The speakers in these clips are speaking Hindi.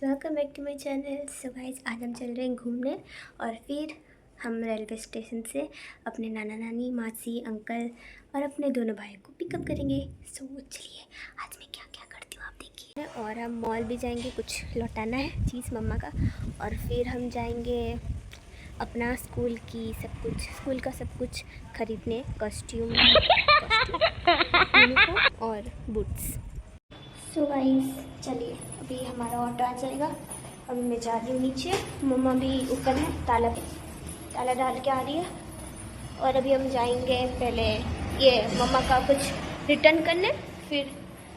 Welcome back to my channel. So guys, आज हम चल रहे हैं घूमने और फिर हम रेलवे स्टेशन से अपने नाना नानी, मासी, अंकल और अपने दोनों भाई को पिकअप करेंगे। सो चलिए आज मैं क्या क्या करती हूँ आप देखिए। और हम मॉल भी जाएंगे, कुछ लौटाना है चीज़ मम्मा का। और फिर हम जाएंगे अपना स्कूल का सब कुछ खरीदने, कॉस्ट्यूम, यूनिफॉर्म और बूट्स। सो गाइस चलिए, अभी हमारा ऑटो आ जाएगा। अभी मैं जा रही हूँ नीचे, मम्मा भी ऊपर है, ताला डाल के आ रही है। और अभी हम जाएंगे पहले ये मम्मा का कुछ रिटर्न करने, फिर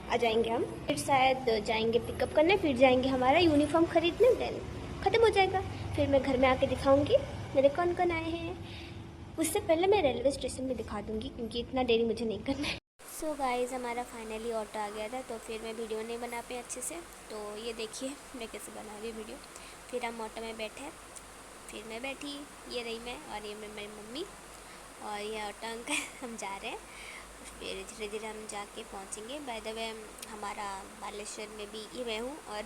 आ जाएंगे हम, फिर शायद जाएंगे पिकअप करने, फिर जाएंगे हमारा यूनिफॉर्म खरीदने, देन ख़त्म हो जाएगा। फिर मैं घर में आके दिखाऊंगी मेरे कौन कौन आए हैं। उससे पहले मैं रेलवे स्टेशन में दिखा दूँगी क्योंकि इतना देरी मुझे नहीं करना है। सो गाइज़, हमारा फाइनली ऑटो आ गया था, तो फिर मैं वीडियो नहीं बना पाई अच्छे से। तो ये देखिए मैं कैसे बना रही हूँ वीडियो। फिर हम ऑटो में बैठे, फिर मैं बैठी, ये रही मैं, और ये मेरी मम्मी और ये ऑटो अंकल हम जा रहे हैं। फिर धीरे धीरे हम जाके पहुँचेंगे। बाय द वे, हमारा बालेश्वर में भी ये मैं हूँ और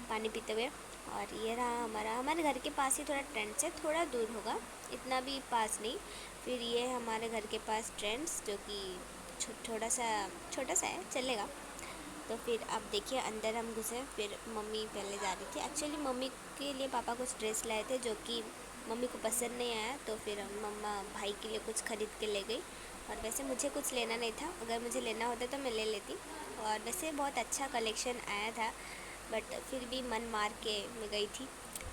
पानी पीते हुए। और ये रहा हमारे घर के पास ही, थोड़ा ट्रेंड से थोड़ा दूर होगा, इतना भी पास नहीं। फिर ये हमारे घर के पास ट्रेंड्स, जो कि छोटा सा है, चलेगा। तो फिर अब देखिए अंदर हम घुसे। फिर मम्मी पहले जा रही थी, एक्चुअली मम्मी के लिए पापा कुछ ड्रेस लाए थे जो कि मम्मी को पसंद नहीं आया। तो फिर मम्मा भाई के लिए कुछ ख़रीद के ले गई। और वैसे मुझे कुछ लेना नहीं था, अगर मुझे लेना होता तो मैं ले लेती। और वैसे बहुत अच्छा कलेक्शन आया था, बट फिर भी मन मार के मैं गई थी।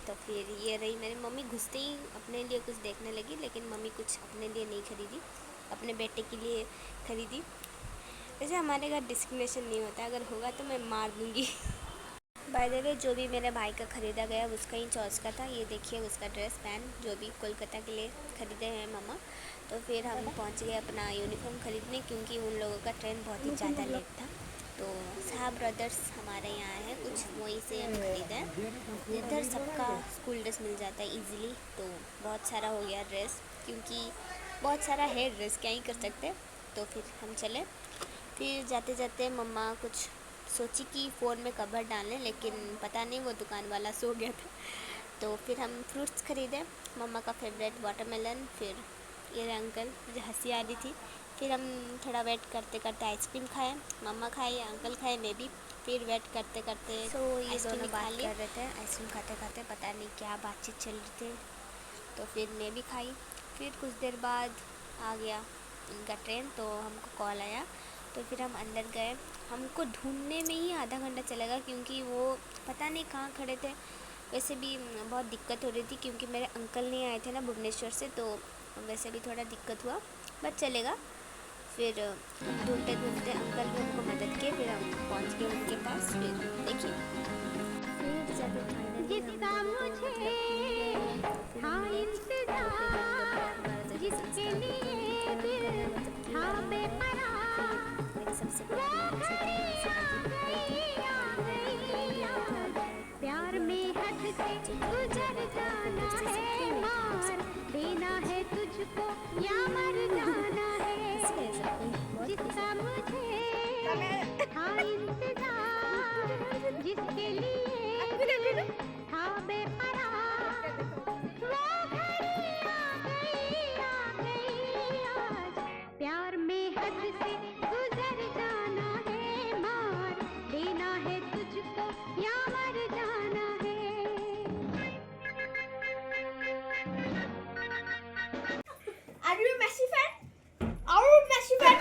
तो फिर ये रही मेरी मम्मी, घुसते ही अपने लिए कुछ देखने लगी, लेकिन मम्मी कुछ अपने लिए नहीं खरीदी, अपने बेटे के लिए खरीदी। वैसे हमारे घर डिस्क्रिमिनेशन नहीं होता, अगर होगा तो मैं मार दूँगी। बाय द वे, जो भी मेरे भाई का ख़रीदा गया उसका ही चॉइस का था। ये देखिए उसका ड्रेस पैंट जो भी कोलकाता के लिए ख़रीदे हैं मम्मा। तो फिर हम पहुंच गए अपना यूनिफॉर्म ख़रीदने, क्योंकि उन लोगों का ट्रेन बहुत ही ज़्यादा लेट था। तो साहब ब्रदर्स हमारे यहाँ है कुछ, वहीं से हम ख़रीदे। इधर सबका स्कूल ड्रेस मिल जाता है ईज़िली, तो बहुत सारा हो गया ड्रेस, क्योंकि बहुत सारा है ड्रेस, क्या ही कर सकते। तो फिर हम चले। फिर जाते जाते मम्मा कुछ सोची कि फ़ोन में कवर डालें, लेकिन पता नहीं वो दुकान वाला सो गया था। तो फिर हम फ्रूट्स ख़रीदे, मम्मा का फेवरेट वाटरमेलन। फिर ये अंकल, मुझे हंसी आ रही थी। फिर हम थोड़ा वेट करते करते आइसक्रीम खाए, मम्मा खाए, अंकल खाए, मैं भी। फिर वेट करते करते ये दोनों बात कर रहे थे, आइसक्रीम खाते खाते पता नहीं क्या बातचीत चल रही थी। तो फिर मैं भी खाई। फिर कुछ देर बाद आ गया इनका ट्रेन, तो हमको कॉल आया। तो फिर हम अंदर गए। हमको ढूंढने में ही आधा घंटा चलेगा, क्योंकि वो पता नहीं कहाँ खड़े थे। वैसे भी बहुत दिक्कत हो रही थी, क्योंकि मेरे अंकल नहीं आए थे ना भुवनेश्वर से, तो वैसे भी थोड़ा दिक्कत हुआ, बट चलेगा। फिर ढूंढते ढूंढते अंकल भी हमको मदद किए, फिर हम पहुंच गए उनके पास। फिर देखिए, फिर जाके फाइनली हम दोनों को मतलब मिल गए। फिर हमने जिसके लिए दिल था बेपरार, मेरी सबसे प्यारी प्यार में हद से गुजर जाना है, मार देना है तुझको या मर जाना है, जिसका मुझे था इंतजार, जिसके लिए दिल था बेपरार, वो घड़ी आ गई आज, प्यार में हद से गुजर जाना है, मार देना है तुझको या मर जाना है। Are you a Messi fan? Are you a Messi fan?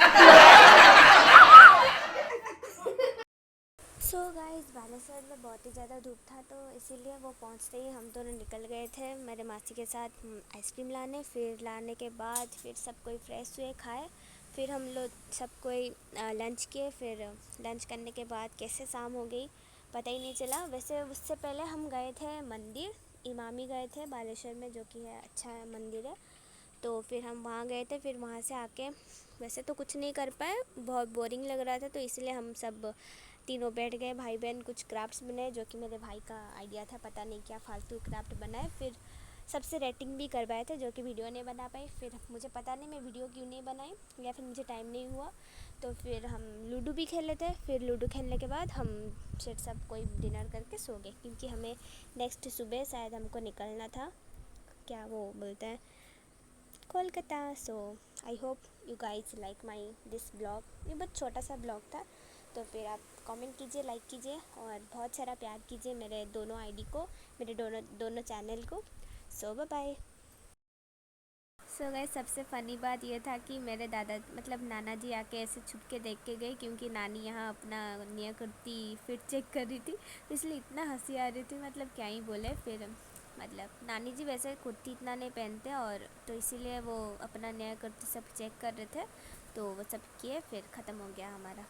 So guys, Baleshwar में बहुत ही ज़्यादा धूप था, तो इसीलिए वो पहुंचते ही हम दोनों निकल गए थे मेरे मासी के साथ आइसक्रीम लाने। फिर लाने के बाद फिर सब कोई फ्रेश हुए, खाए। फिर हम लोग सब कोई लंच किए। फिर लंच करने के बाद कैसे शाम हो गई पता ही नहीं चला। वैसे उससे पहले हम गए थे मंदिर, इमामी गए थे बालेश्वर में, जो कि है अच्छा मंदिर है। तो फिर हम वहाँ गए थे। फिर वहाँ से आके वैसे तो कुछ नहीं कर पाए, बहुत बोरिंग लग रहा था, तो इसलिए हम सब तीनों बैठ गए भाई बहन, कुछ क्राफ्ट्स बनाए, जो कि मेरे भाई का आइडिया था, पता नहीं क्या फालतू क्राफ्ट बनाए। फिर सबसे रेटिंग भी करवाए थे जो कि वीडियो नहीं बना पाई। फिर मुझे पता नहीं मैं वीडियो क्यों नहीं बनाई, या फिर मुझे टाइम नहीं हुआ। तो फिर हम लूडो भी खेल लेते। फिर लूडो खेलने के बाद हम फिर सब कोई डिनर करके सो गए, क्योंकि हमें नेक्स्ट सुबह शायद हमको निकलना था, क्या वो बोलते हैं, Kolkata. So I hope you guys like my this blog. ये बहुत छोटा सा ब्लॉग था। तो फिर आप कमेंट कीजिए, लाइक कीजिए और बहुत सारा प्यार कीजिए मेरे दोनों आईडी को, मेरे दोनों चैनल को। सो बाय बाय। सो गाइस, सबसे फ़नी बात ये था कि मेरे दादा मतलब नाना जी आके ऐसे छुप के देख के गए, क्योंकि नानी यहाँ अपना निया कुर्ती फिट चेक कर रही थी। इसलिए इतना हंसी आ रही थी, मतलब क्या ही बोले। फिर मतलब नानी जी वैसे कुर्ती इतना नहीं पहनते, और तो इसीलिए वो अपना नया कुर्ती सब चेक कर रहे थे। तो वो सब किए, फिर ख़त्म हो गया हमारा।